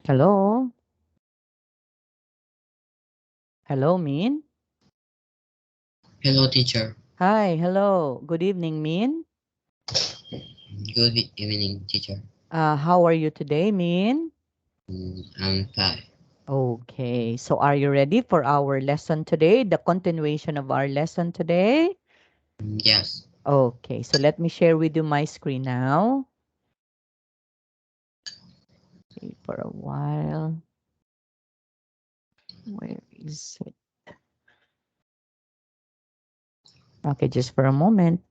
Hello? Hello, Min? Hello, teacher. Hi, hello. Good evening, Min. Good evening, teacher. How are you today, Min? I'm five. Okay, so are you ready for our lesson today, the continuation of our lesson today? Yes. Okay, so let me share with you my screen now. Okay, for a while. Where is it? Okay, just for a moment.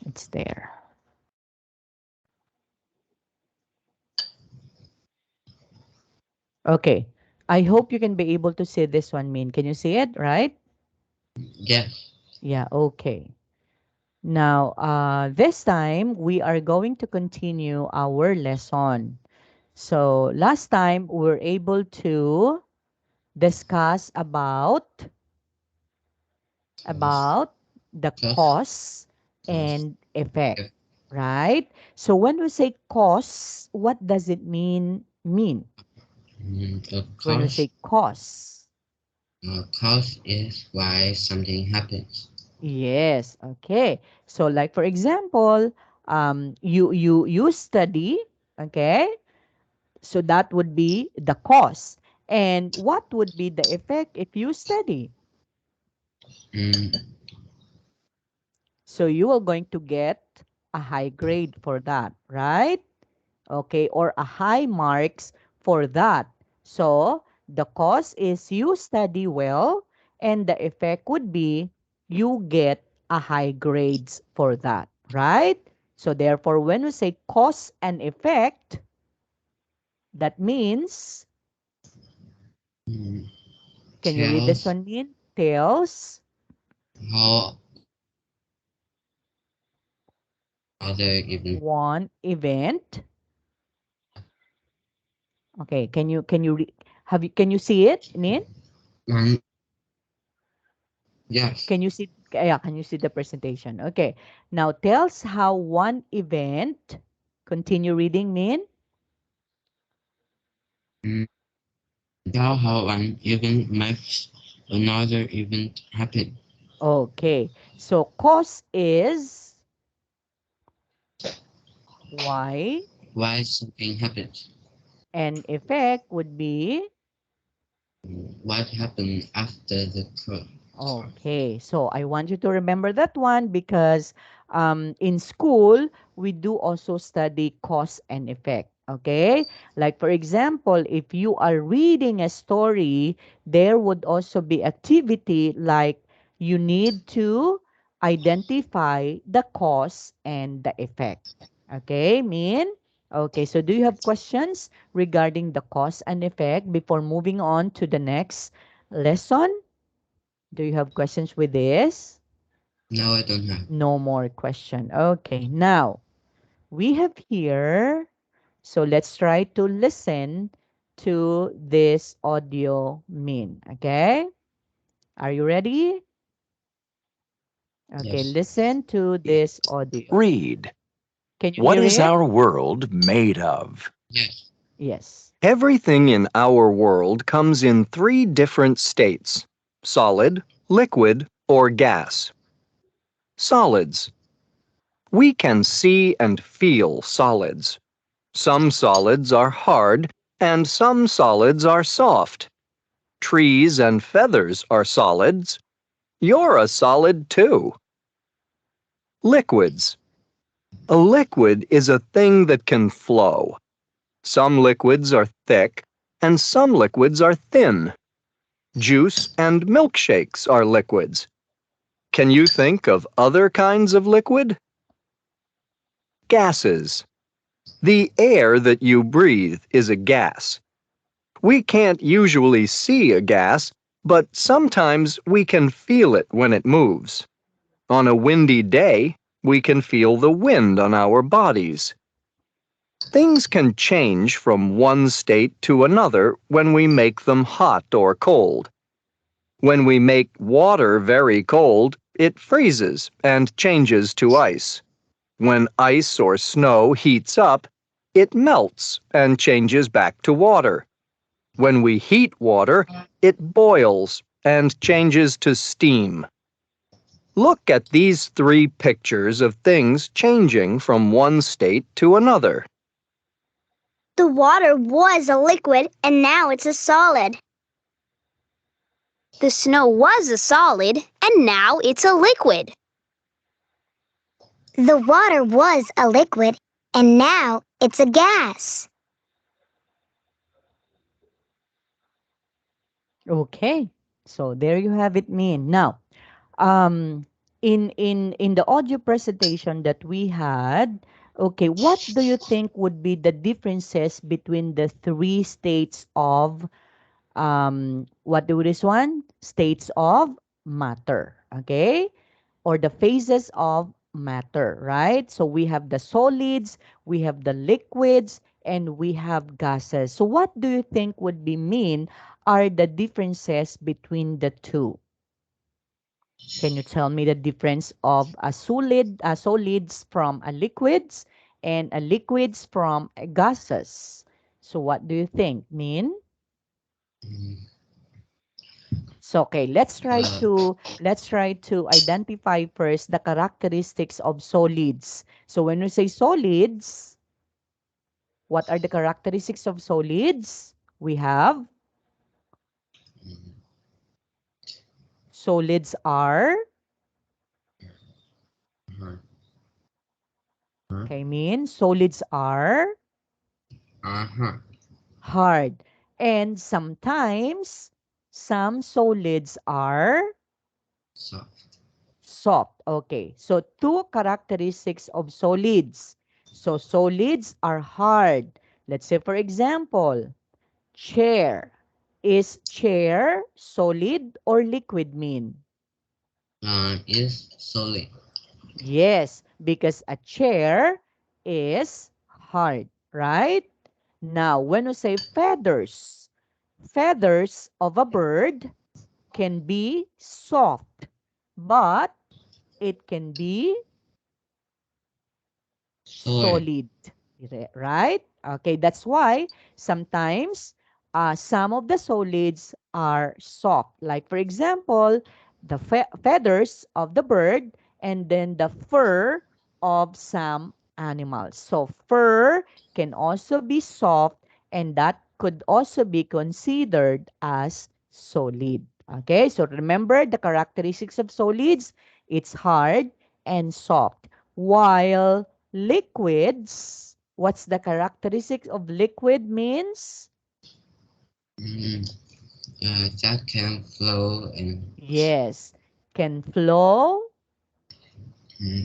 It's there. Okay, I hope you can be able to see this one, Min. Can you see it, right? Yes. Yeah, okay. Now, this time we are going to continue our lesson. So last time we were able to discuss Cause, about the cause, cause cause, and effect, if, right? So when we say cause, what does it mean? a When we cause, say cause? cause is why something happens. Yes, okay. So like for example, you study, okay? So that would be the cause. And what would be the effect if you study? Mm, So you are going to get a high grade for that, right? Okay, or a high marks for that. So the cause is you study well, and the effect would be you get a high grades for that, right? So therefore, when we say cause and effect, that means, mm, can you read this tells one, Min? Tells how other even one event. Okay, can you see it, Min? um, yes. Can you see, yeah, can you see the presentation? Okay. Now tells how one event, continue reading, Min. Mm, tell how an event makes another event happen. Okay. So cause is why, Why something happens. and effect would be, What happened after the cause. okay. So I want you to remember that one because in school, we do also study cause and effect. Okay. Like, for example, if you are reading a story, there would also be activity like you need to identify the cause and the effect. Okay, Min? Okay, so do you have questions regarding the cause and effect before moving on to the next lesson? Do you have questions with this? No, I don't have. No more question. Okay, now we have here. So let's try to listen to this audio mean. Okay, are you ready? Okay, Yes. listen to this audio. Read. Can you What hear is it? our world made of? Yes. Yes. Everything in our world comes in three different states: solid, liquid, or gas. Solids. We can see and feel solids. Some solids are hard, and some solids are soft. Trees and feathers are solids. You're a solid too. Liquids. A liquid is a thing that can flow. Some liquids are thick, and some liquids are thin. Juice and milkshakes are liquids. Can you think of other kinds of liquid? Gases. The air that you breathe is a gas. We can't usually see a gas, but sometimes we can feel it when it moves. On a windy day, we can feel the wind on our bodies. Things can change from one state to another when we make them hot or cold. When we make water very cold, it freezes and changes to ice. When ice or snow heats up, it melts and changes back to water. When we heat water, it boils and changes to steam. Look at these three pictures of things changing from one state to another. The water was a liquid and now it's a solid. The snow was a solid and now it's a liquid. The water was a liquid and now it's a gas. Okay. So there you have it, Min. Now, um, in the audio presentation that we had, okay, what do you think would be the differences between the three states of what do this one? States of matter, okay? Or the phases of matter, right? So we have the solids, we have the liquids, and we have gases. So what do you think would be mean are the differences between the two? Can you tell me the difference of a solid, solids from a liquids and a liquids from a gases? So what do you think, Min? Mm, So okay, uh, let's try to identify first the characteristics of solids. So when we say solids, what are the characteristics of solids? We have mm, solids are, uh, uh, okay, mean solids are uh-huh. hard. And sometimes some solids are Soft. soft. Okay, so two characteristics of solids. So solids are hard. Let's say, for example, chair. Is chair solid or liquid mean? Is solid. Yes, because a chair is hard, right? Now, when we say feathers, feathers of a bird can be soft, but it can be Solid. solid, right? Okay, that's why sometimes some of the solids are soft. Like, for example, the feathers of the bird and then the fur of some animals. So, fur can also be soft and that could also be considered as solid. Okay, so remember the characteristics of solids, it's hard and soft. While liquids, what's the characteristics of liquid means? Mm, that can flow and Yes, can flow.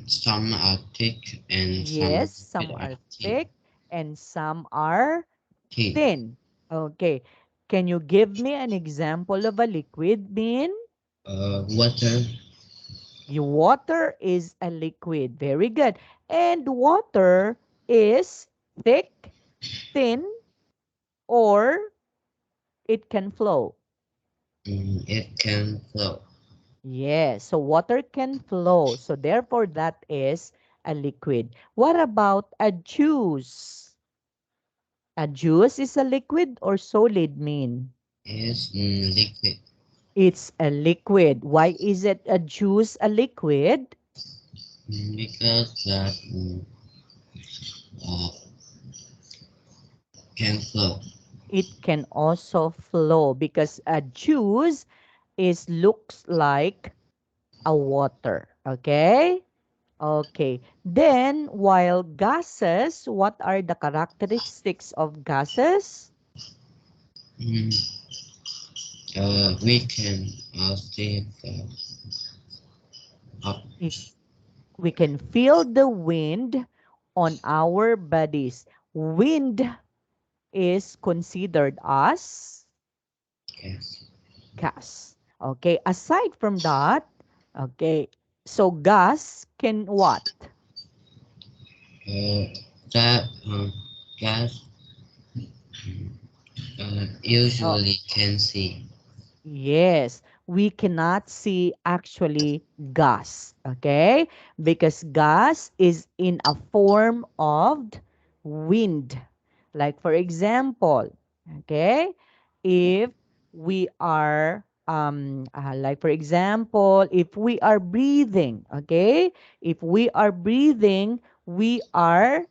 some are thick and some Yes, some are are thin. thick and some are Thin. thin. Okay, can you give me an example of a liquid mean? Water. Your water is a liquid. Very good. And water is thick, thin, or it can flow. It can flow. Yes, so water can flow. So therefore, that is a liquid. What about a juice? A juice is a liquid or solid mean? Is liquid. It's a liquid. Why is it a juice a liquid? Because that uh, can flow. It can also flow because a juice is looks like a water. Okay? Okay. Then, while gases, what are the characteristics of gases? Mm, we can see up. If we can feel the wind on our bodies. Wind is considered as Yes. gas. Okay. Aside from that, okay, so gas can what? Uh, that gas Oh, usually can see. yes. we cannot see actually gas, okay? Because gas is in a form of wind. Like for example, okay, if we are like for example, if we are breathing, okay, if we are breathing, we are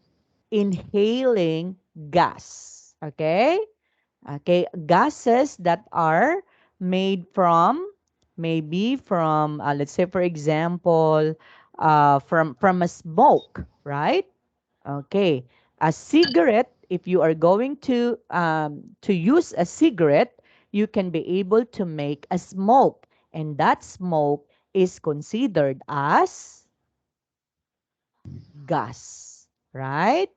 inhaling gas, okay? Okay, gases that are made from, maybe from let's say for example, from a smoke, right? Okay, a cigarette, if you are going to use a cigarette, you can be able to make a smoke, and that smoke is considered as gas, right?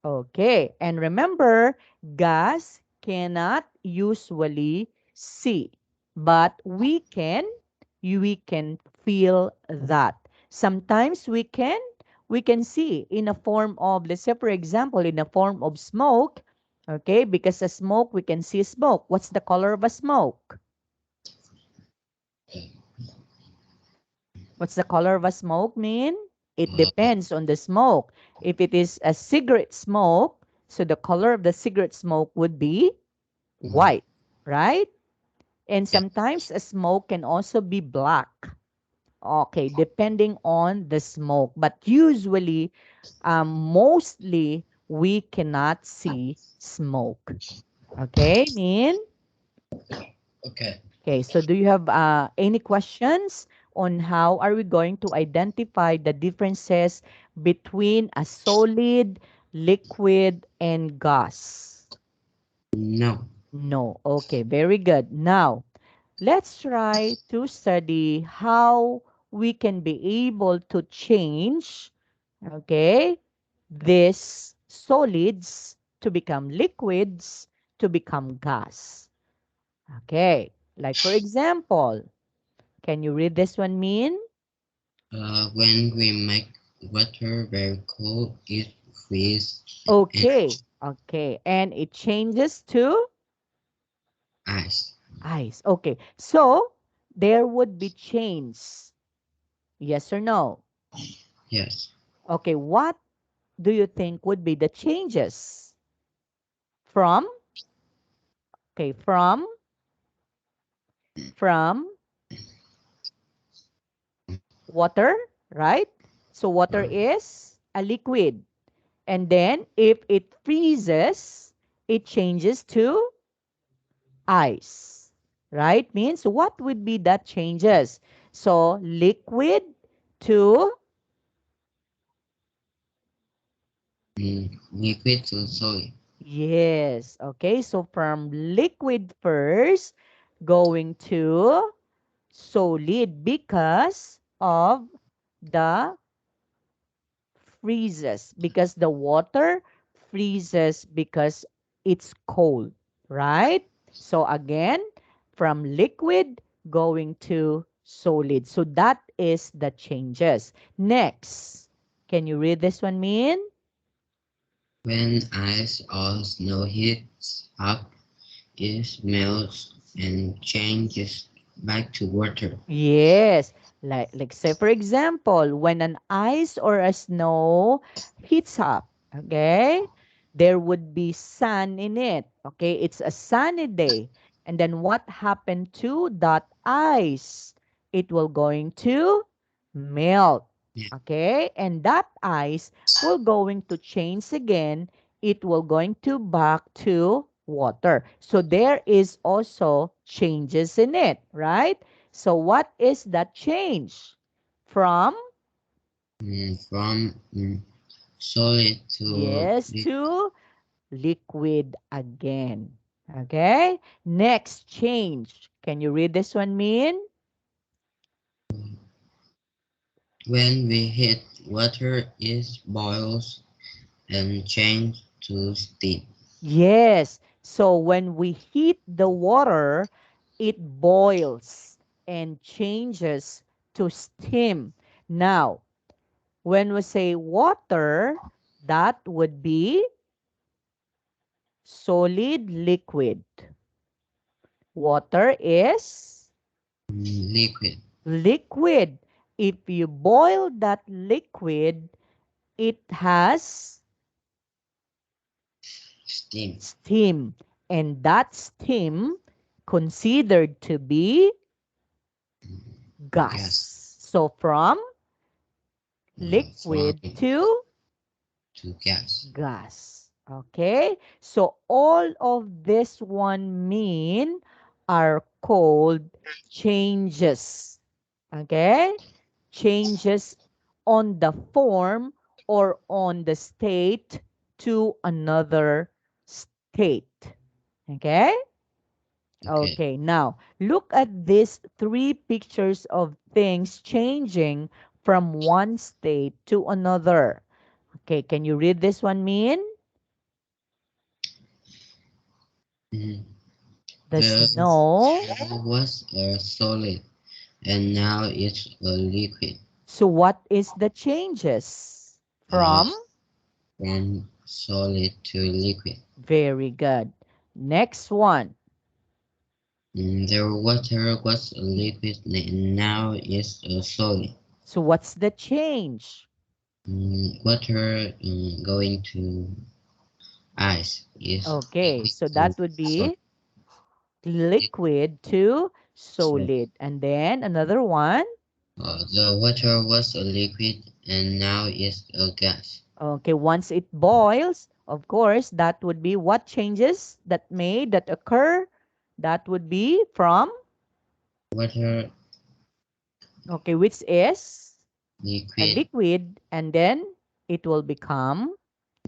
Okay, and remember, gas cannot usually see, but we can feel that. Sometimes we can see in a form of, let's say for example, in a form of smoke, okay? Because a smoke, we can see smoke. What's the color of a smoke? What's the color of a smoke mean? It Uh, depends on the smoke. If it is a cigarette smoke, so the color of the cigarette smoke would be mm, white, right? And yeah. sometimes a smoke can also be black. Okay, depending on the smoke. But usually, mostly, we cannot see smoke. Okay, Min? Okay. Okay, so do you have any questions on how are we going to identify the differences between a solid, liquid, and gas? No. No. Okay, very good. Now, let's try to study how we can be able to change, okay, these solids to become liquids to become gas. Okay, like for example, can you read this one, Min? When we make water very cold, it freezes and Okay, okay, and it changes to ice. ice. Okay, so there would be change. Yes or no? Yes. Okay, what do you think would be the changes from, okay, from water, right? So water Uh, is a liquid. And then if it freezes, it changes to ice, right? Means what would be that changes? So liquid to, Liquid to solid. yes, okay. So from liquid first going to solid because of the freezes, because the water freezes because it's cold, right? So again, from liquid going to solid. So that is the changes. Next, can you read this one, Min? When ice or snow heats up, it melts and changes back to water. Yes, like say for example, when an ice or a snow heats up, okay, there would be sun in it. Okay, it's a sunny day. And then what happened to that ice? It will going to melt. Yeah. Okay, and that ice will going to change again. It will going to back to water. So there is also changes in it, right? So what is that change? From, From solid to yes, to liquid again. Okay? Next change. Can you read this one, Min? when we heat water, it boils and change to steam. Yes. So when we heat the water, it boils and changes to steam. Now, when we say water, that would be solid liquid. Water is Liquid. Liquid. If you boil that liquid, it has Steam. steam. And that steam considered to be Gas. gas. So from From liquid to to gas. gas. Okay? So all of this one mean are called changes. Okay? Changes on the form or on the state to another state. Okay? Okay. Okay, now look at these three pictures of things changing from one state to another. Okay, can you read this one, Min? Mm. The The snow. snow was a solid and now it's a liquid. So what is the changes? Uh, From? from solid to liquid. Very good. Next one. The water was a liquid and now it's a solid. So what's the change? Water going to ice is Okay, liquid so to that would solid. be liquid to solid. And then another one. The water was a liquid and now it's a gas. Okay, once it boils, of course, that would be what changes that occur? That would be from, Water, okay, which is a liquid, liquid, and then it will become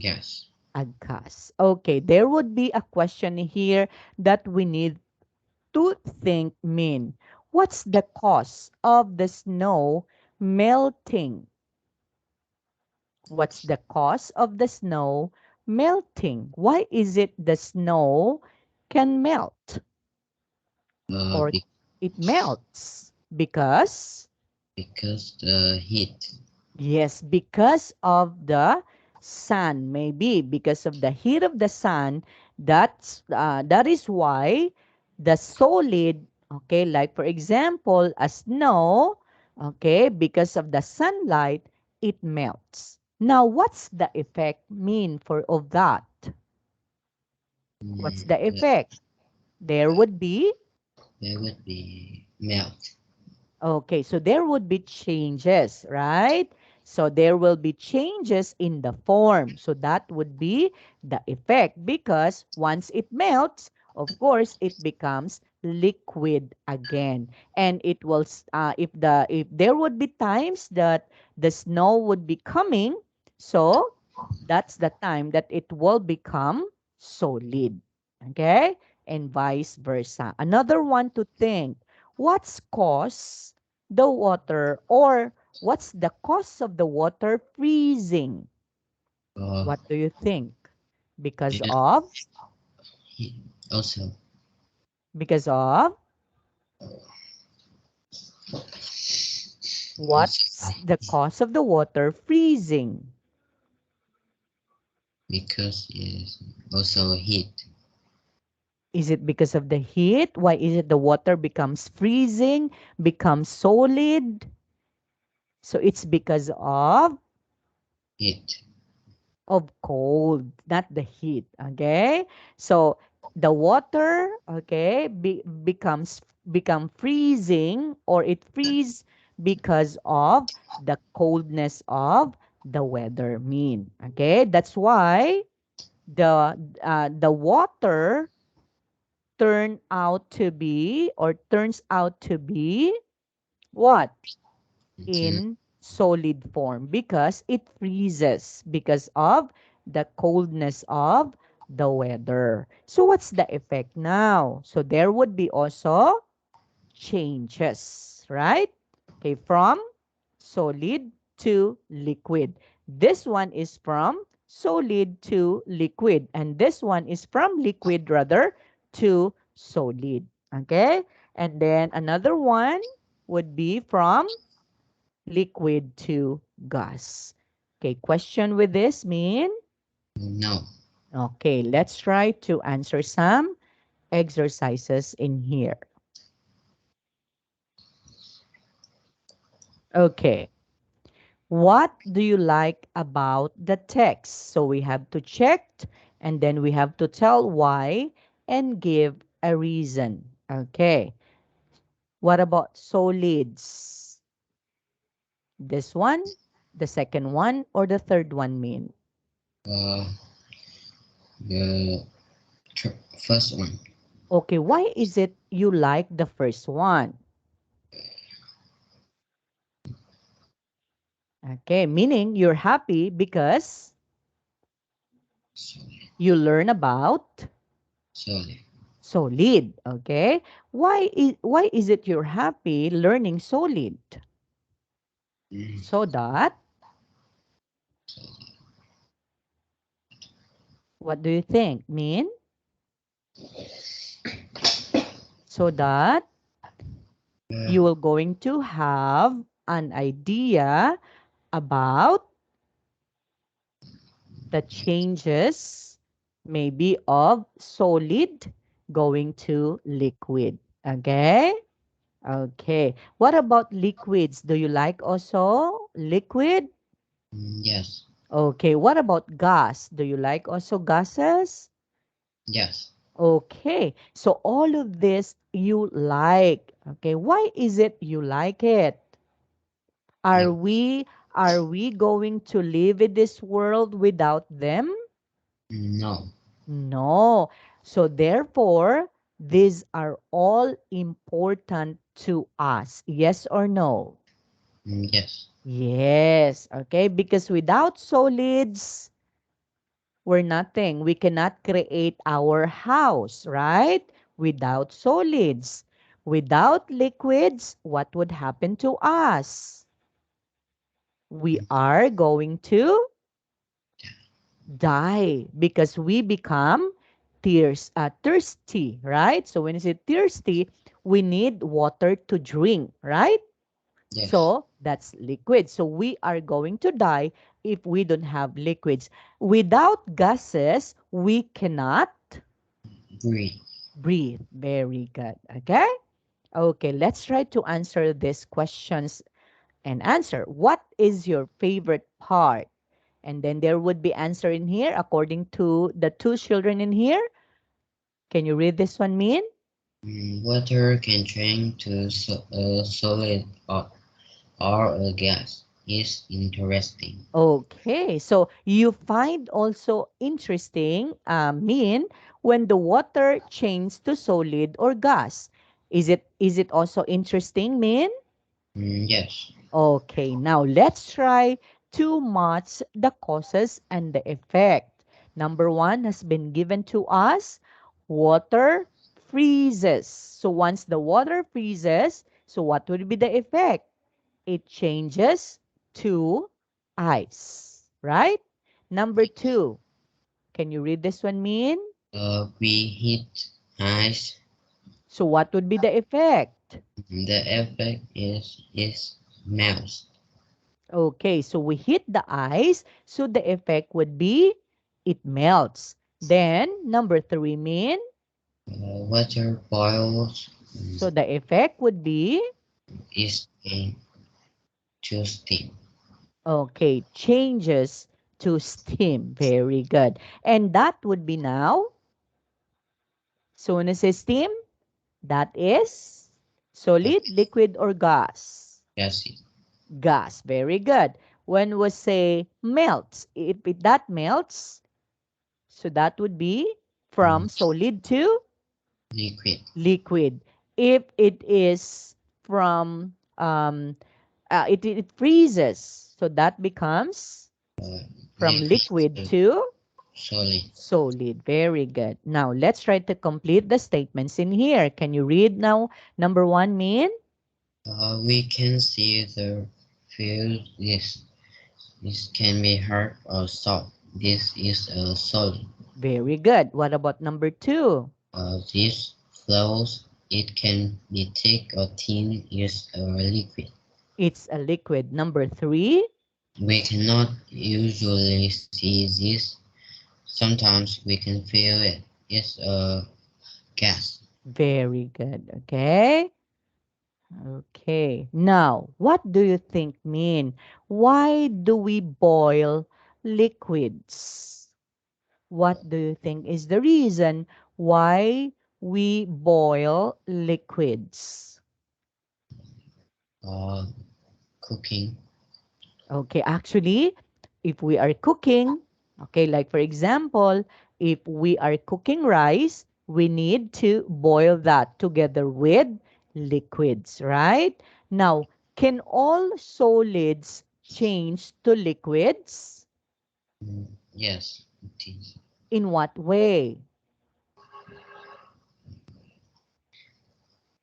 gas. a gas. Okay, there would be a question here that we need to think mean. What's the cause of the snow melting? What's the cause of the snow melting? Why is it the snow can melt or Be- it melts? Because, because the heat. yes, because of the sun, maybe because of the heat of the sun. That is why the solid, okay, like for example, a snow, okay, because of the sunlight, it melts. Now, what's the effect mean for of that? What's the The, effect? There would be, there would be melt. okay, so there would be changes, right? So there will be changes in the form. So that would be the effect because once it melts, of course, it becomes liquid again. And it will, if there would be times that the snow would be coming, so that's the time that it will become solid. Okay? And vice versa. Another one to think, what's cause the water or what's the cause of the water freezing? Uh, What do you think? Because and of, heat also. because of, Also what's the cause of the water freezing? because it's also heat. Is it because of the heat? Why is it the water becomes freezing, becomes solid? So it's because Heat. of cold, not the heat. Okay, so the water, okay, become freezing or it freeze because of the coldness of the weather mean. Okay, that's why the water turns out to be what? Mhm. In solid form because it freezes because of the coldness of the weather. So what's the effect now? So there would be also changes, right? Okay, from solid to liquid. This one is from solid to liquid, and this one is from liquid rather to solid. Okay, and then another one would be from liquid to gas. Okay, question with this mean? No. Okay, let's try to answer some exercises in here. Okay. What do you like about the text? So we have to check and then we have to tell why and give a reason. Okay. What about solids? This one, the second one, or the third one mean? Uh, the first one. Okay, why is it you like the first one? Okay, meaning you're happy because Solid. you learn about Solid. solid. Okay, why is it you're happy learning solid? Mm, So that solid. what do you think? Mean so that Uh, you will going to have an idea about the changes maybe of solid going to liquid. Okay? Okay. What about liquids? Do you like also liquid? yes. Okay. What about gas? Do you like also gases? Yes. Okay. So all of this you like. Okay. Why is it you like it? Are No. we are we going to live in this world without them? No. No. So therefore, these are all important to us. Yes or no? Yes. Yes. Okay. Because without solids, we're nothing. We cannot create our house, right? Without solids. Without liquids, what would happen to us? We are going to die because we become thirsty, right? So when you say thirsty, we need water to drink, right? Yes. So that's liquid. So we are going to die if we don't have liquids. Without gases, we cannot Breathe. breathe. Very good. Okay? Okay, let's try to answer these questions and answer. What is your favorite part? And then there would be answer in here according to the two children in here. Can you read this one, Min? Water can change to a solid or a gas. Is interesting. Okay, so you find also interesting, Min, when the water changes to solid or gas. Is it also interesting, Min? Yes. Okay, now let's try to match the causes and the effect. Number one has been given to us. Water freezes. So once the water freezes, so what would be the effect? It changes to ice, right? Number two, can you read this one, Min? We hit ice. So what would be the effect? The effect is melts. Okay, so we hit the ice, so the effect would be it melts. Then, number three, Min, Water boils. so the effect would be, Is to steam. okay, changes to steam. Very good. And that would be now, so when I say steam, that is solid, liquid, or gas? Gases. Gas. Very good. When we say melts, if that melts, so that would be from solid to Liquid. liquid. If it is from it freezes, so that becomes Uh, from liquid liquid to to solid. solid. Very good. Now let's try to complete the statements in here. Can you read now? Number one, Min? We can see the field. This can be hard or soft. This is a solid. Very good. What about number two? This flows. It can be thick or thin. Is a liquid. It's a liquid. Number three? We cannot usually see this. Sometimes we can feel it. It's a gas. Very good. Okay. Okay. Now, what do you think mean? Why do we boil liquids? What do you think is the reason why we boil liquids? uh, cooking. Okay, actually, if we are cooking, okay, like for example, if we are cooking rice, we need to boil that together with liquids, right? Now, can all solids change to liquids? Yes, it is. In what way?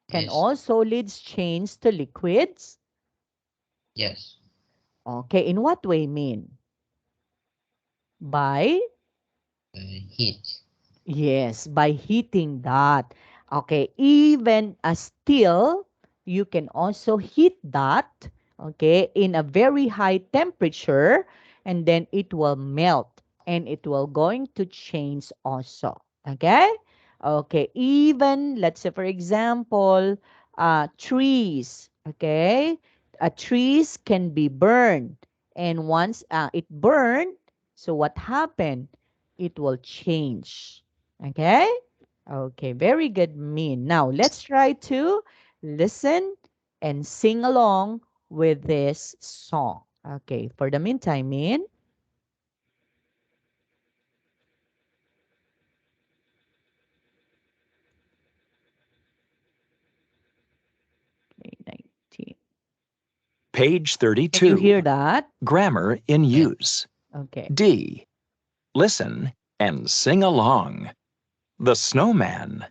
Can Yes, all solids change to liquids? yes. Okay, in what way mean? By Heat. Yes, by heating that. Okay, even a steel, you can also heat that, okay, in a very high temperature, and then it will melt and it will going to change also. Okay? Okay, even let's say for example, trees, okay? Trees can be burned, and once it burned, so what happened? It will change. Okay? Okay, very good, Min. Now, let's try to listen and sing along with this song. Okay, for the meantime, Min. Okay, 19. Page Can you 32. hear that? Grammar in Yes. use. Okay. D. Listen and sing along. The snowman.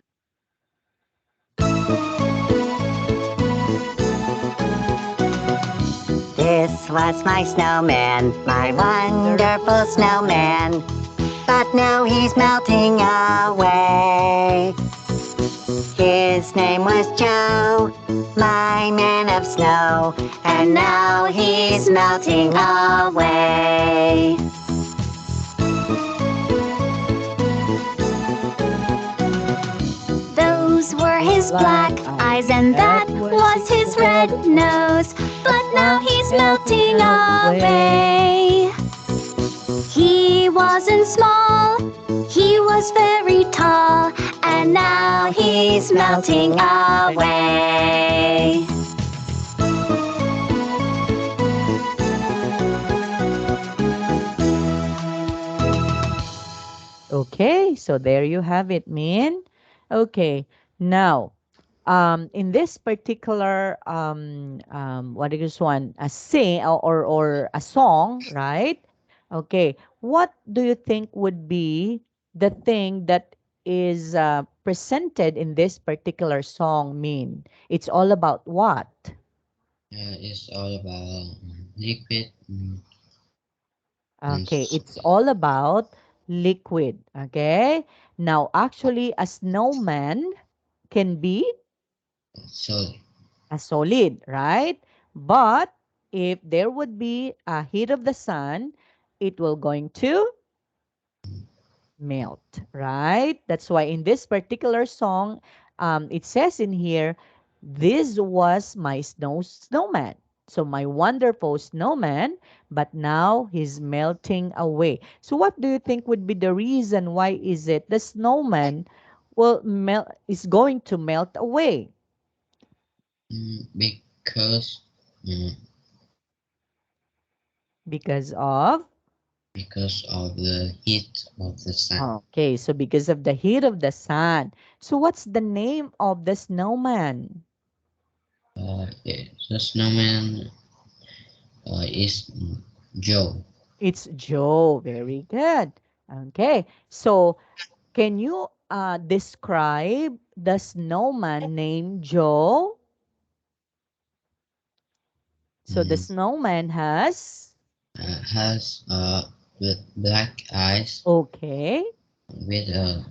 This was my snowman, my wonderful snowman. But now he's melting away. His name was Joe, my man of snow. And now he's melting away. Those were his black eyes, and that was his red nose. But now he's melting away. He wasn't small, he was very tall, and now he's melting away. Okay, so there you have it, Min. Okay, now, in this particular, what is this one? A sing or a song, right? Okay, what do you think would be the thing that is presented in this particular song, Min? It's all about what? It's all about liquid and Okay, it's all about liquid. Okay, now actually, a snowman can be solid. a solid, right? But if there would be a heat of the sun, it will going to melt, right? That's why in this particular song, it says in here, this was my snowman. So my wonderful snowman, but now he's melting away. So what do you think would be the reason why is it the snowman will melt is going to melt away? Because mm, Because of because of the heat of the sun. okay, so because of the heat of the sun. So what's the name of the snowman? Yeah, the snowman is Joe. It's Joe. Very good. Okay. So can you describe the snowman named Joe? So the Mm, snowman has has with black eyes okay, with a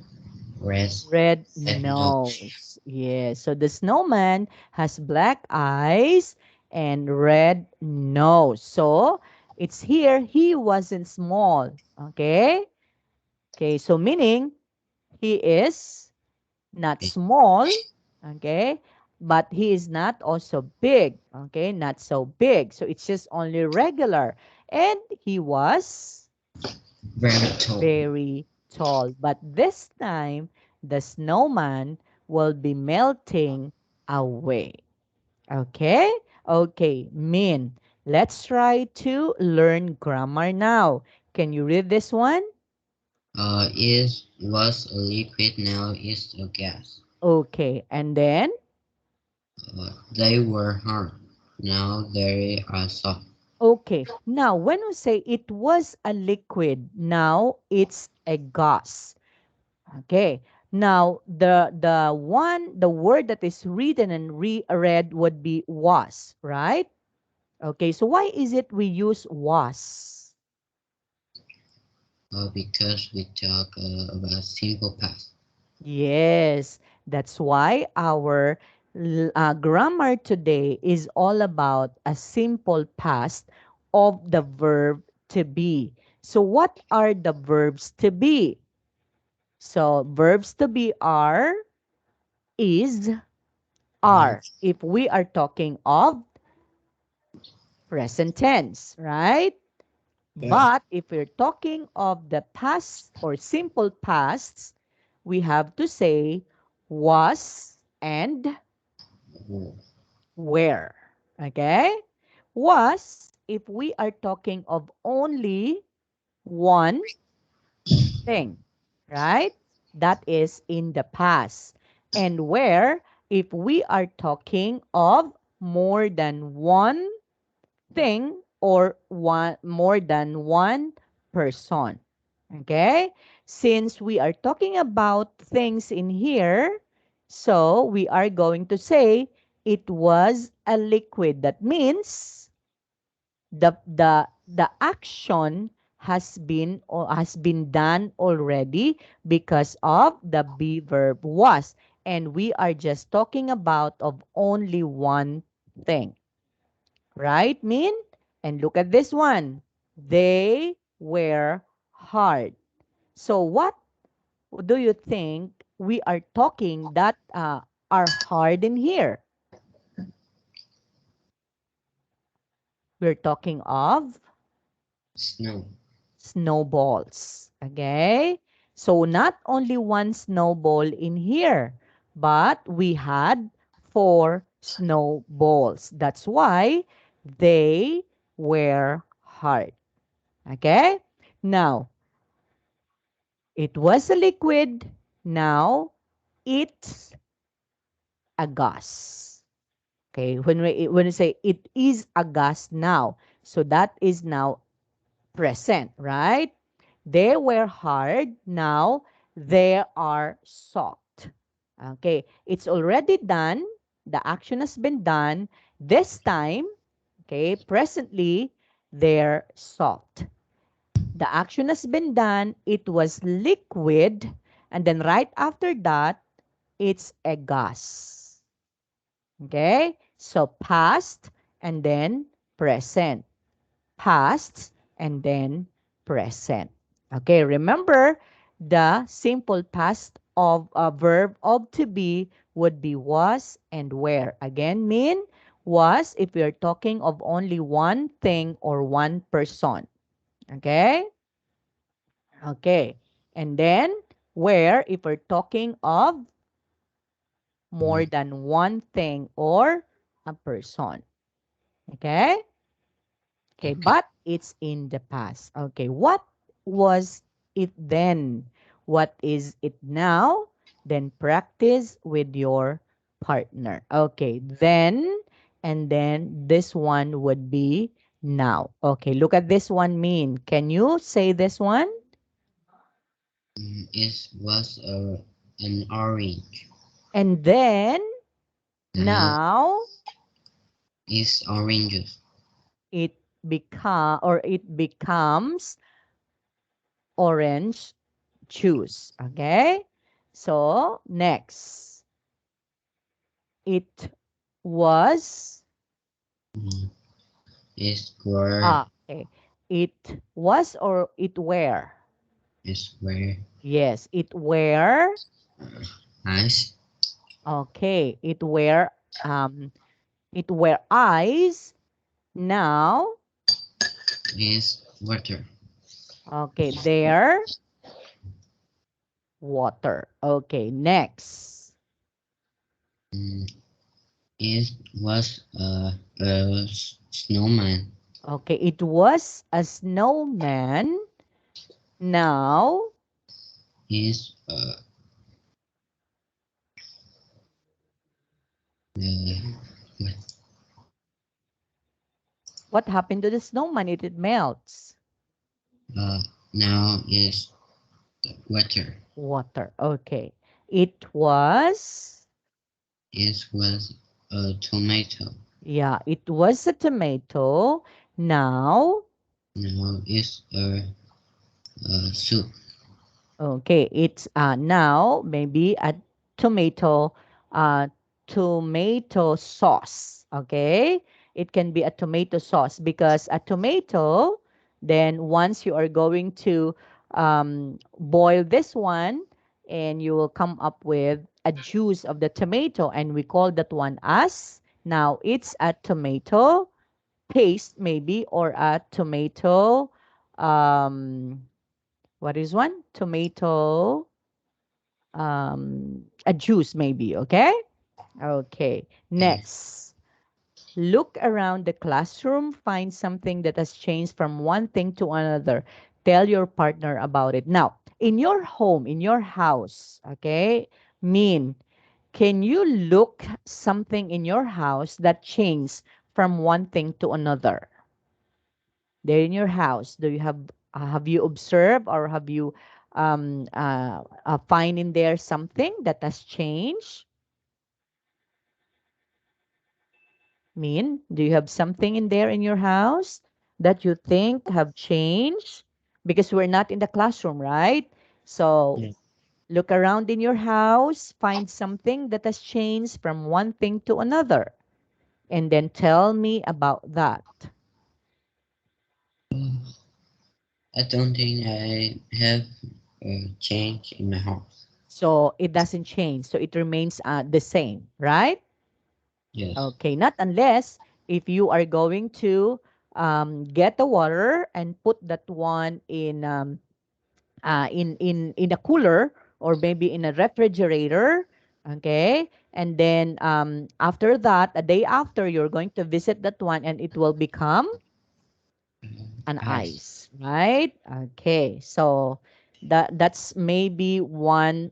red red red nose. nose. Yes. So the snowman has black eyes and red nose. So it's here he wasn't small. Okay. Okay. So meaning he is not Big. small, okay? but he is not also big. Okay, not so big. So it's just only regular. And he was very tall. very tall. But this time, the snowman will be melting away. Okay? Okay, Min. Let's try to learn grammar now. Can you read this one? Is was a liquid, now is a gas. Okay, and then? They were hard, now they are soft. Okay, now when we say it was a liquid, now it's a gas. Okay, now the word that is written and read would be was, right? Okay, so why is it we use was? Because we talk about simple past. Yes, that's why our grammar today is all about a simple past of the verb to be. So, what are the verbs to be? So, verbs to be are, is, Mhm. are. If we are talking of present tense, right? Yeah. But if we're talking of the past or simple pasts, we have to say was and Oh, where. Okay? Was, if we are talking of only one thing, right? That is in the past. And where, if we are talking of more than one thing or one more than one person. Okay? Since we are talking about things in here, so we are going to say it was a liquid. That means the action has been done already because of the be verb was, and we are just talking about of only one thing. Right, Min? And look at this one. They were hard. So what do you think we are talking that are hard in here? We're talking of snow. snowballs. Okay? So not only one snowball in here, but we had four snowballs. That's why they were hard. Okay? Now, it was a liquid. Now it's a gas. Okay, when we say it is a gas now, so that is now present, right? They were hard. Now they are soft. Okay, it's already done. The action has been done. This time, okay, presently they're soft. The action has been done. It was liquid. And then right after that, it's a gas. Okay? So past and then present. Past and then present. Okay, remember the simple past of a verb of to be would be was and where. Again, mean was if we are talking of only one thing or one person. Okay? Okay. And then where, if we're talking of more Mhm. than one thing or a person. Okay? Okay, Okay. but it's in the past. Okay, what was it then? What is it now? Then practice with your partner. Okay, then, and then this one would be now. Okay, look at this one mean. Can you say this one? It was an orange. And then Now now is oranges. it becomes orange juice. Okay? So, next. It was Mhm. Is where okay. It was or it were? is where Yes, it were. ice. Okay, it were Um, it were ice. Now, is water. okay, there, water. Okay, next. Mm, it was a snowman. Okay, it was a snowman. Now, Is what, what happened to the snowman? It melts. uh, now is water. Water. Okay. It was, It was a tomato. yeah, it was a tomato. Now, Now is a soup. okay, it's now maybe a tomato, uh, tomato sauce. Okay, it can be a tomato sauce because a tomato. Then once you are going to boil this one, and you will come up with a juice of the tomato, and we call that one as now it's a tomato paste maybe or a tomato. What is one? Tomato, a juice maybe, okay? Okay. Okay. Next, look around the classroom, find something that has changed from one thing to another. Tell your partner about it. Now, in your home, in your house, okay? Mean, can you look something in your house that changed from one thing to another? There in your house, do you have you observed or have you find in there something that has changed? Mean, do you have something in there in your house that you think have changed? Because we're not in the classroom, right? So Yeah. look around in your house, find something that has changed from one thing to another, and then tell me about that. I don't think I have a change in my house. So it doesn't change, so it remains the same, right? Yes. Okay, not unless if you are going to get the water and put that one in a cooler or maybe in a refrigerator. Okay, and then after that, a day after, you're going to visit that one, and it will become an Ice. ice, right? Okay, so that's maybe one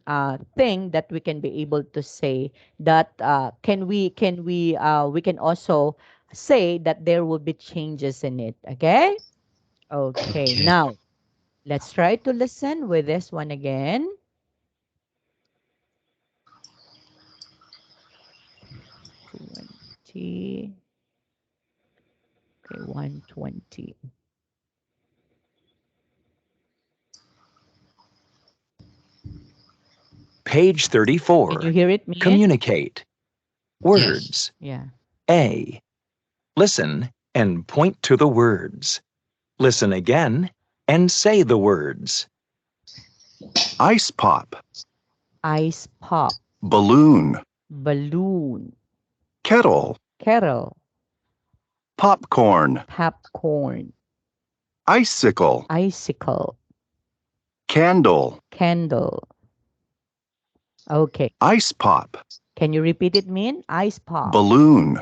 thing that we can be able to say that we can also say that there will be changes in it. Okay, okay. Okay. Now let's try to listen with this one again. 20. Okay, 120. Page Can you 34. hear it, Min? Communicate. Yes. Words. Yeah. A. Listen and point to the words. Listen again and say the words. Ice pop, Ice pop, balloon, balloon, kettle, kettle, popcorn, popcorn, icicle, icicle, candle, candle. Okay. ice pop, Can you repeat it, Min? Ice pop, balloon,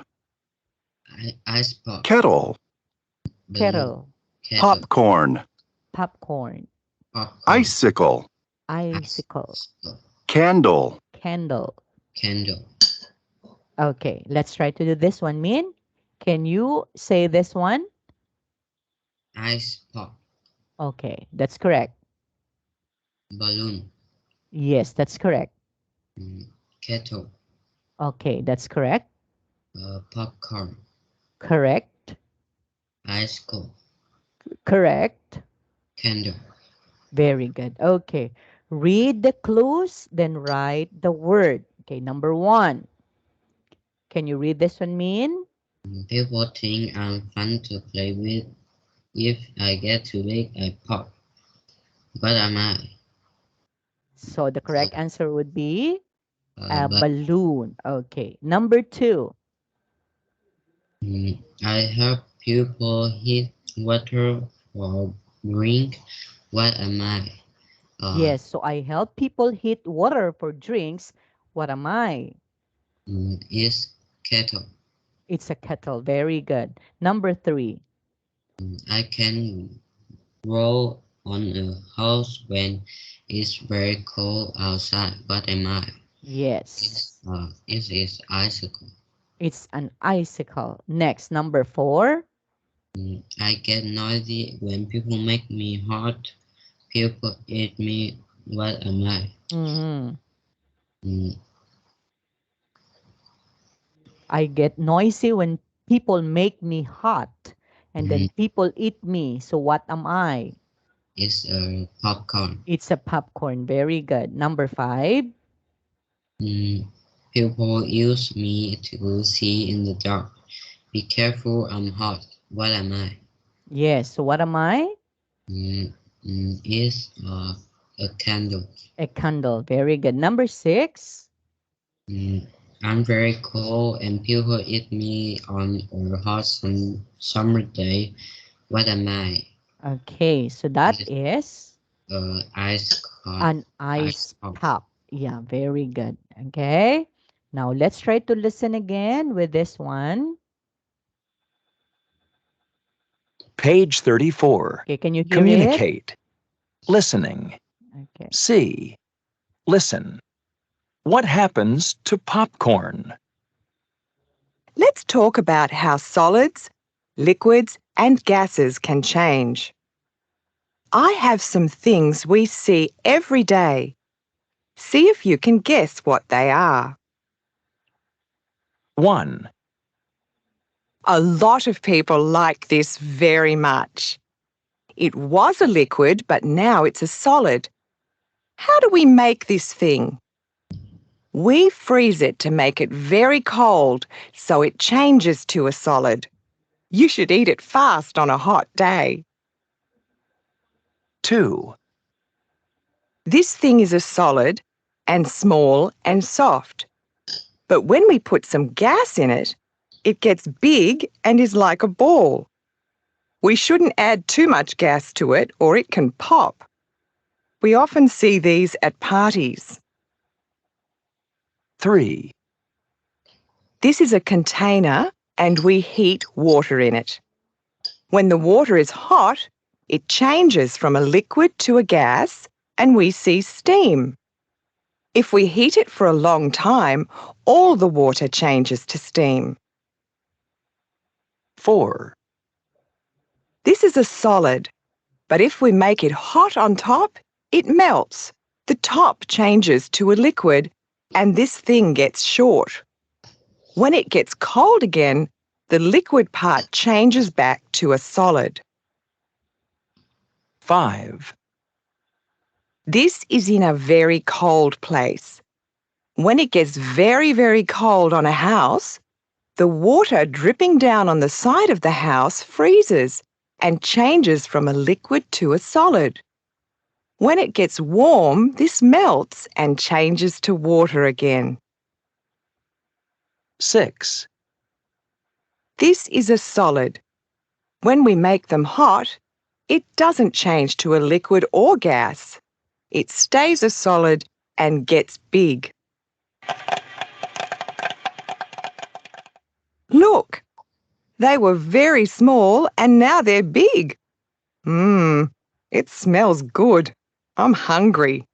Ice pop. kettle, Balloon. kettle, Kettle. popcorn, popcorn, Popcorn. icicle, icicle, candle, candle. Candle. Okay, let's try to do this one, Min. Can you say this one? Ice pop. Okay, that's correct. Balloon. Yes, that's correct. Mm, Kettle. Okay, that's correct. Popcorn. Correct. Icicle. Correct. Candle. Very good. Okay. Read the clues, then write the word. Okay, number one. Can you read this one, Min? People think I'm fun to play with. If I get too big, I pop. But am I? So the correct answer would be A but balloon. Okay. Number two. I help people hit water or drink. What am I? Uh, Yes, so I help people hit water for drinks. What am I? is kettle. It's a kettle. Very good. Number three. I can roll on a house when it's very cold outside. What am I? Yes, It is icicle. it's an icicle. Next, number four. I get noisy when people make me hot. People eat me. What am I? Mhm. Mm, I get noisy when people make me hot, and then mm, people eat me. So what am I? it's popcorn. It's a popcorn. Very good. Number five. Mm, People use me to see in the dark. Be careful, I'm hot. What am I? Yes. So what am I? Is a candle. A candle. Very good. Number six. Mm, I'm very cold and people eat me on a hot summer day. What am I? Okay. So that Is is ice hot, an ice ice pop. pop. Yeah. Very good. Okay. Now let's try to listen again with this one. Page 34. Okay. Can you hear it? Communicate. Listening. Okay. See. Listen. What happens to popcorn? Let's talk about how solids, liquids, and gases can change. I have some things we see every day. See if you can guess what they are. 1, A lot of people like this very much. It was a liquid, but now it's a solid. How do we make this thing? We freeze it to make it very cold so it changes to a solid. You should eat it fast on a hot day. 2, This thing is a solid and small and soft. But when we put some gas in it, it gets big and is like a ball. We shouldn't add too much gas to it or it can pop. We often see these at parties. 3, This is a container and we heat water in it. When the water is hot, it changes from a liquid to a gas and we see steam. If we heat it for a long time, all the water changes to steam. 4, This is a solid, but if we make it hot on top, it melts. The top changes to a liquid and this thing gets short. When it gets cold again, the liquid part changes back to a solid. 5, This is in a very cold place. When it gets very, very cold on a house, the water dripping down on the side of the house freezes and changes from a liquid to a solid. When it gets warm, this melts and changes to water again. 6, This is a solid. When we make them hot, it doesn't change to a liquid or gas. It stays a solid and gets big. Look, they were very small and now they're big. Mmm, it smells good. I'm hungry.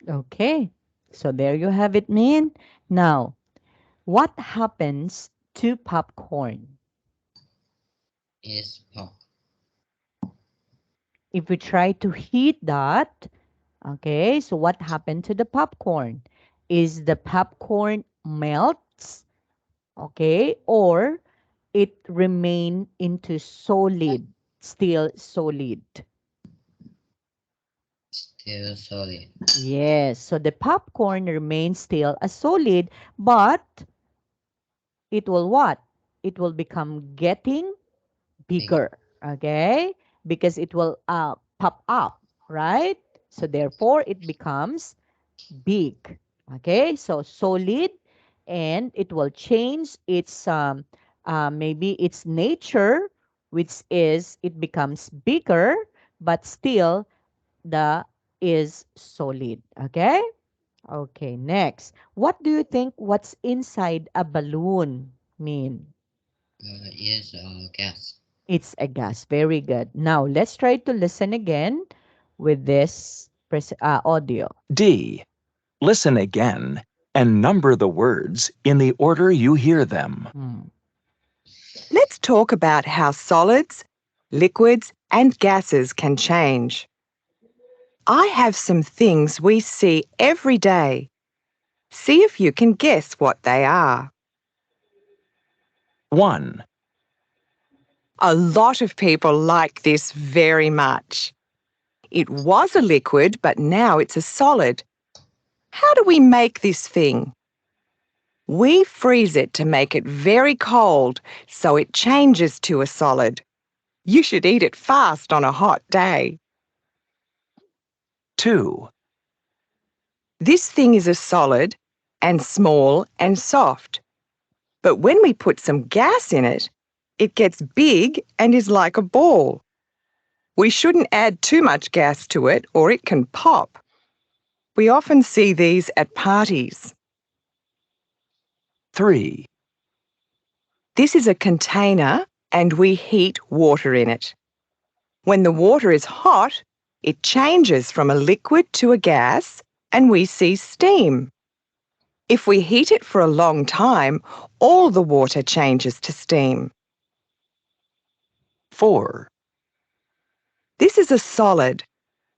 Okay. So there you have it, Min. Now, what happens to popcorn? Is pop. If we try to heat that, okay, so what happened to the popcorn? Is the popcorn melts, okay, or it remain into solid, still solid? Still solid. Yes, so the popcorn remains still a solid, but it will what? It will become getting Bigger. bigger, okay? Because it will pop up, right? So therefore, it becomes big. Okay, so solid, and it will change its maybe its nature, which is it becomes bigger, but still the is solid. Okay. Okay, next. What do you think what's inside a balloon mean? Is gas. It's a gas. Very good. Now, let's try to listen again with this audio. D. Listen again and number the words in the order you hear them. Hmm. Let's talk about how solids, liquids, and gases can change. I have some things we see every day. See if you can guess what they are. 1. A lot of people like this very much. It was a liquid, but now it's a solid. How do we make this thing? We freeze it to make it very cold so it changes to a solid. You should eat it fast on a hot day. 2. This thing is a solid and small and soft. But when we put some gas in it, it gets big and is like a ball. We shouldn't add too much gas to it or it can pop. We often see these at parties. 3. This is a container and we heat water in it. When the water is hot, it changes from a liquid to a gas and we see steam. If we heat it for a long time, all the water changes to steam. 4. This is a solid,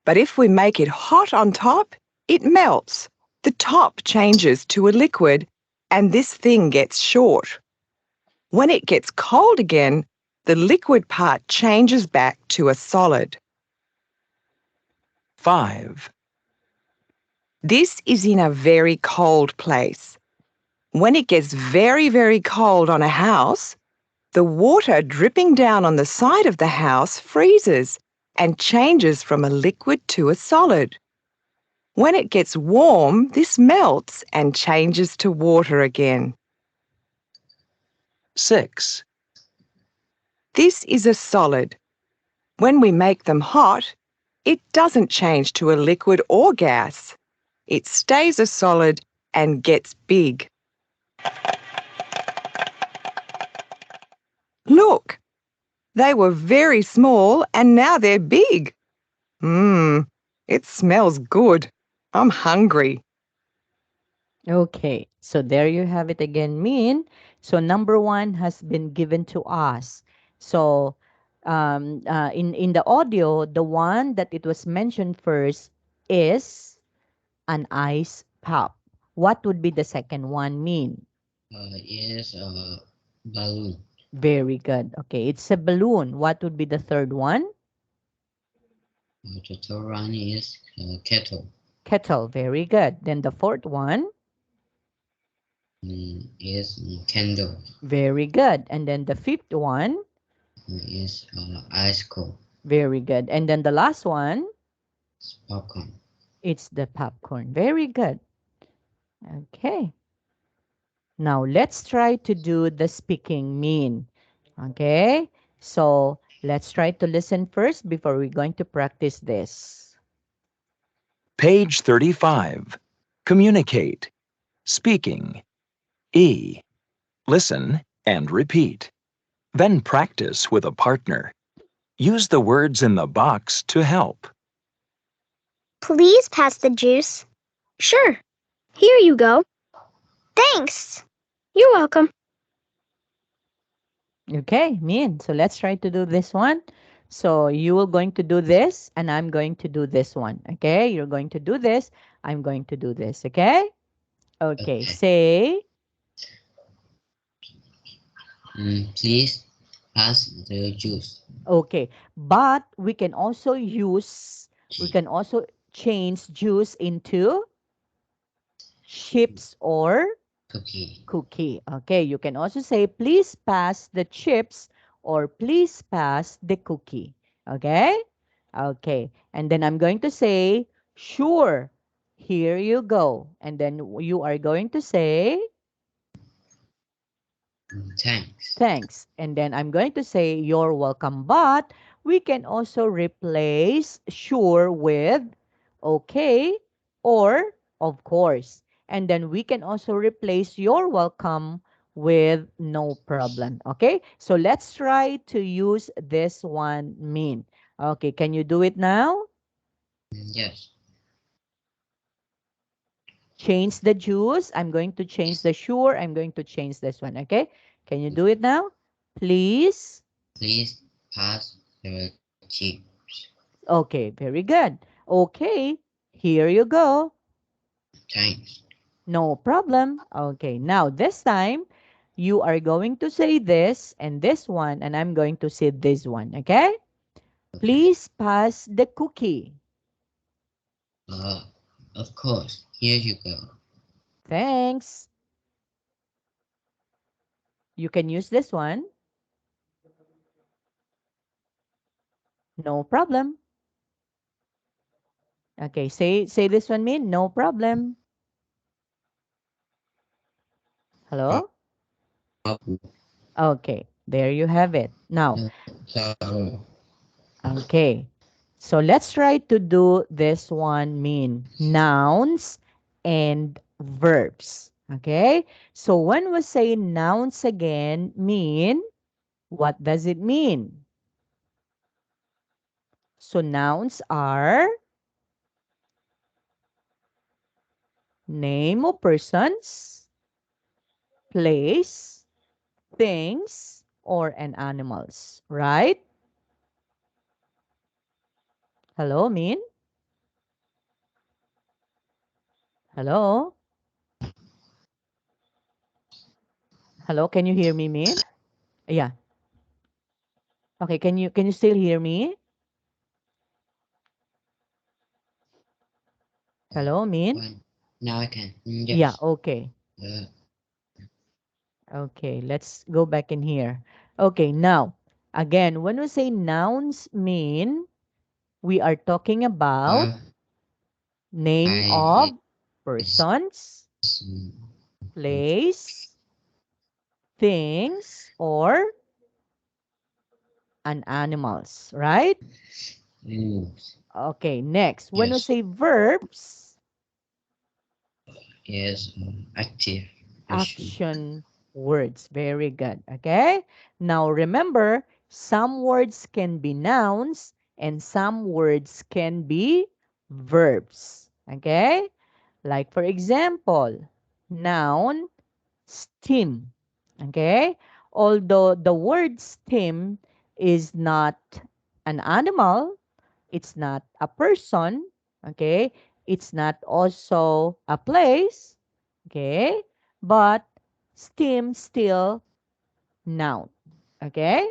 but if we make it hot on top, it melts. The top changes to a liquid and this thing gets short. When it gets cold again, the liquid part changes back to a solid. 5. This is in a very cold place. When it gets very, very cold on a house, the water dripping down on the side of the house freezes and changes from a liquid to a solid. When it gets warm, this melts and changes to water again. 6. This is a solid. When we make them hot, it doesn't change to a liquid or gas. It stays a solid and gets big. Look, they were very small and now they're big. Mmm, it smells good. I'm hungry. Okay, so there you have it again, mean. So number one has been given to us. So in the audio, the one that it was mentioned first is an ice pop. What would be the second one mean? Is balloon. Very good. Okay, it's a balloon. What would be the third one? The third one is kettle. Kettle. Very good. Then the fourth one? Is candle. Very good. And then the fifth one? Is ice cold. Very good. And then the last one? Popcorn. It's the popcorn. Very good. Okay. Now let's try to do the speaking mean. Okay. So let's try to listen first before we're going to practice this. Page 35. Communicate. Speaking. E. Listen and repeat. Then practice with a partner. Use the words in the box to help. Please pass the juice. Sure. Here you go. Thanks. You're welcome. Okay, mean. So let's try to do this one. So you are going to do this and I'm going to do this one. Okay. You're going to do this. I'm going to do this. Okay. Okay. Okay. Say, Please pass the juice. okay. But we can also change juice into chips or Cookie. cookie. Okay. You can also say, please pass the chips or please pass the cookie. Okay. Okay. And then I'm going to say, sure, Here you go. And then you are going to say, Thanks. thanks. And then I'm going to say, you're welcome. But we can also replace sure with okay or of course. And then we can also replace you're welcome with no problem. Okay? So let's try to use this one mean. Okay, can you do it now? Yes. Change the juice. I'm going to change the sure. I'm going to change this one. Okay? Can you do it now? Please. Please pass the chips. Okay, very good. Okay, here you go. Thanks. No problem. Okay, now this time you are going to say this and this one, and I'm going to say this one. Okay? Okay. Please pass the cookie. Uh, of course. Here you go. Thanks. You can use this one. No problem. Okay, say this one, mean no problem. Hello? No, Okay, there you have it. Now, no, sorrow. okay. So let's try to do this one mean nouns and verbs. Okay? So when we say nouns again mean, what does it mean? So nouns are name of persons, place, things, or an animals, right? Hello, mean? Hello? Hello, can you hear me, mean? Yeah. Okay, can you still hear me? Hello, mean? One. Now I can. Yeah, Yes. okay. Uh, Okay, let's go back in here. Okay, now, again, when we say nouns mean, we are talking about uh, name I of is persons, place, things, or an animals, right? news. Okay, next, when we Yes. say verbs, Yes. Active. Issue. action words. Very good. Okay. Now remember, some words can be nouns and some words can be verbs. Okay. Like for example, noun, steam. Okay. Although the word steam is not an animal, it's not a person, okay? It's not also a place, okay? But steam still noun, okay?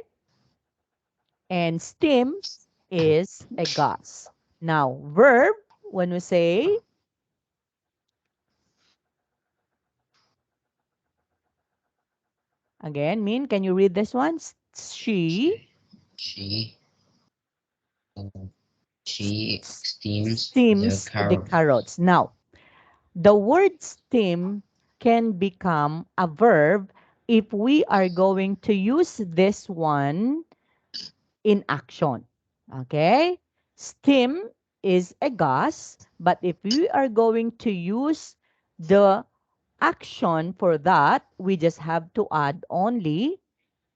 And steam is a gas. Now, verb, when we say, again, Min, can you read this one? She She. She steams the steams the carrot. carrots. Now, the word steam can become a verb if we are going to use this one in action. Okay? Steam is a gas, but if we are going to use the action for that, we just have to add only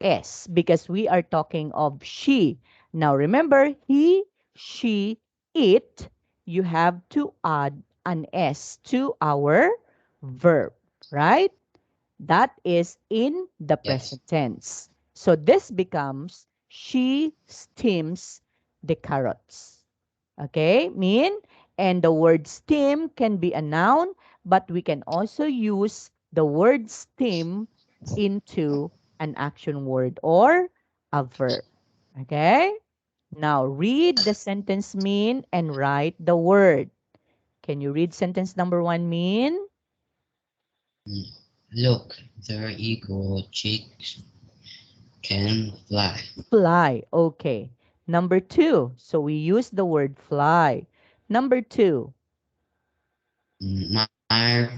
S because we are talking of she. Now remember, he, she, it, you have to add an S to our verb, right? That is in the Yes. present tense. So this becomes she steams the carrots. Okay, mean and the word steam can be a noun, but we can also use the word steam into an action word or a verb. Okay, now read the sentence mean and write the word. Can you read sentence number one mean? Mm. Look, the eagle chicks can fly. Fly. Okay. Number two. So we use the word fly. Number two. My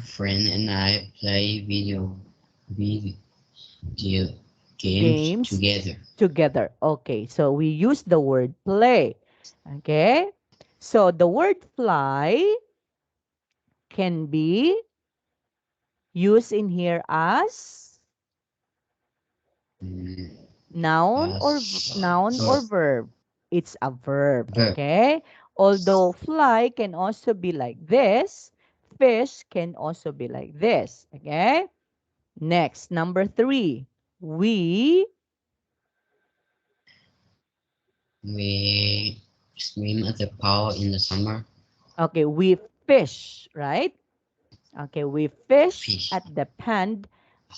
friend and I play video games Games together. together. Okay, so we use the word play. Okay, so the word fly can be used in here as Mm, noun verb, or verb. It's a verb. verb. Okay, although fly can also be like this, fish can also be like this. Okay, next, number three, we We swim at the pool in the summer. okay, we fish, right? Okay, we fish Fish. at the pond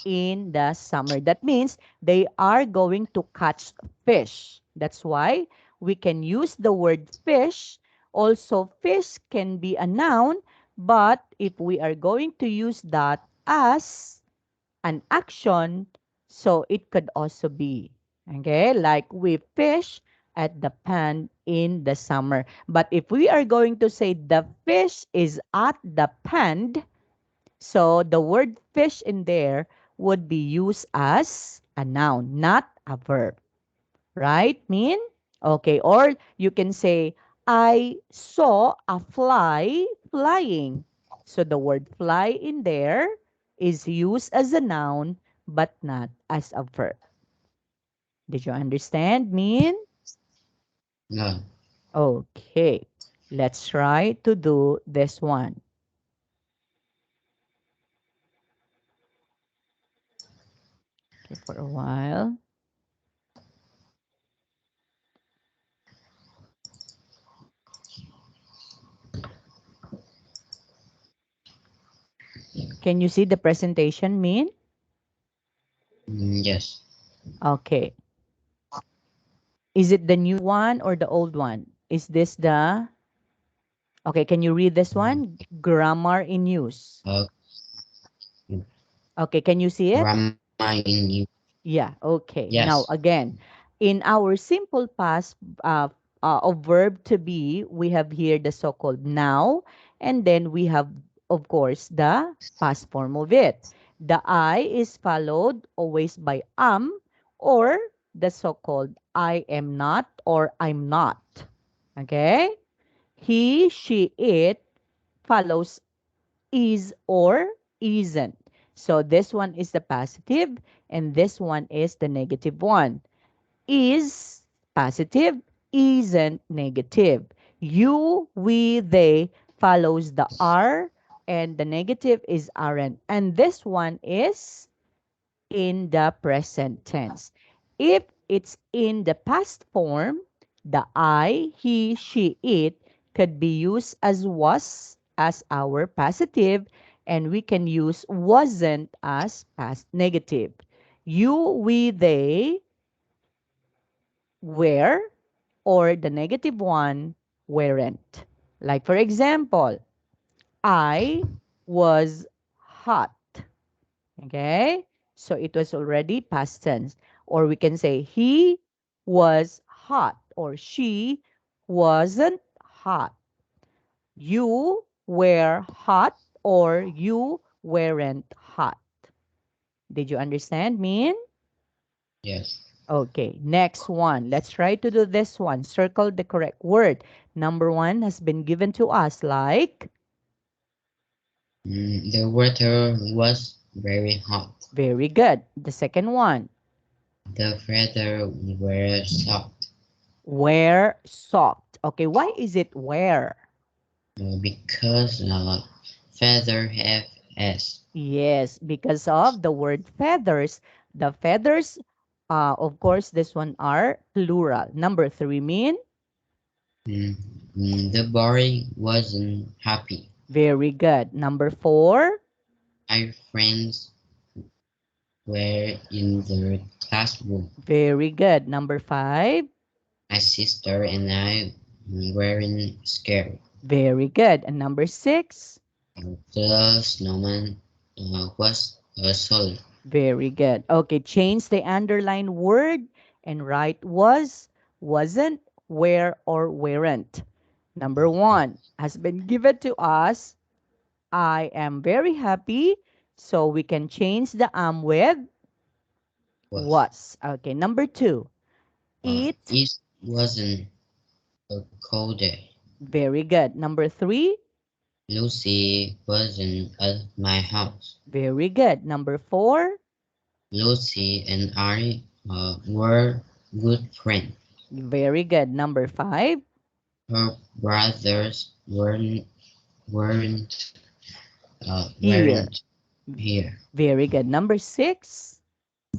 in the summer. That means they are going to catch fish. That's why we can use the word fish. Also, fish can be a noun, but if we are going to use that as an action, so it could also be, okay, like we fish at the pond in the summer. But if we are going to say the fish is at the pond, so the word fish in there would be used as a noun, not a verb. Right, Min? Okay, or you can say, I saw a fly flying. So the word fly in there is used as a noun, but not as a verb. Did you understand, Min? No. Okay, let's try to do this one. Okay, for a while. Can you see the presentation, Min? Yes. Okay. Is it the new one or the old one? Is this the... Okay, can you read this Mm, one? Grammar in use. uh, Okay, can you see it? Grammar in you. Yeah, okay. Yes. Now, again, in our simple past of verb to be, we have here the so-called now, and then we have, of course, the past form of it. The I is followed always by or the so-called I am not or I'm not. Okay? He, she, it follows is or isn't. So this one is the positive and this one is the negative one. Is positive, isn't negative. You, we, they follows the are and the negative is aren't. And this one is in the present tense. If it's in the past form, the I, he, she, it could be used as was as our positive, and we can use wasn't as past negative. You, we, they were, or the negative one weren't. Like for example, I was hot. Okay? So it was already past tense. Or we can say he was hot or she wasn't hot. You were hot or you weren't hot. Did you understand, Min? Yes. Okay, next one. Let's try to do this one. Circle the correct word. Number one has been given to us like The water was very hot. very good. The second one, The feather were soft wear soft. Okay, why is it wear? because feather have s. Yes, because of the word feathers. The feathers, of course, this one are plural. Number three mean Mm, the boy wasn't happy. very good. Number four, My friends were in the classroom. very good. Number five, My sister and I weren't scared. very good. And number six, The snowman was solid. very good. Okay, change the underlined word and write was, wasn't, were, or weren't. Number one has been given to us I am very happy. So we can change the am with Was. was. Okay, number two. It, It wasn't a cold day. very good. Number three, Lucy wasn't at my house. very good. Number four, Lucy and I were good friends. very good. Number five, Her brothers weren't here, weren't here. very good. Number six,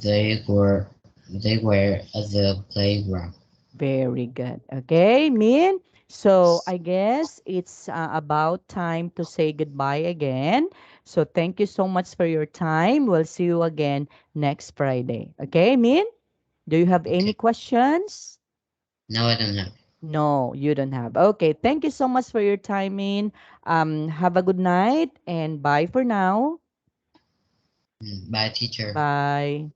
They were they were at the playground. very good. Okay, Min. So I guess it's about time to say goodbye again. So thank you so much for your time. We'll see you again next Friday. Okay, Min? Do you have any Okay. questions? No, I don't have. No, you don't have. Okay, thank you so much for your time, Min. Have a good night and bye for now. Bye, teacher. Bye.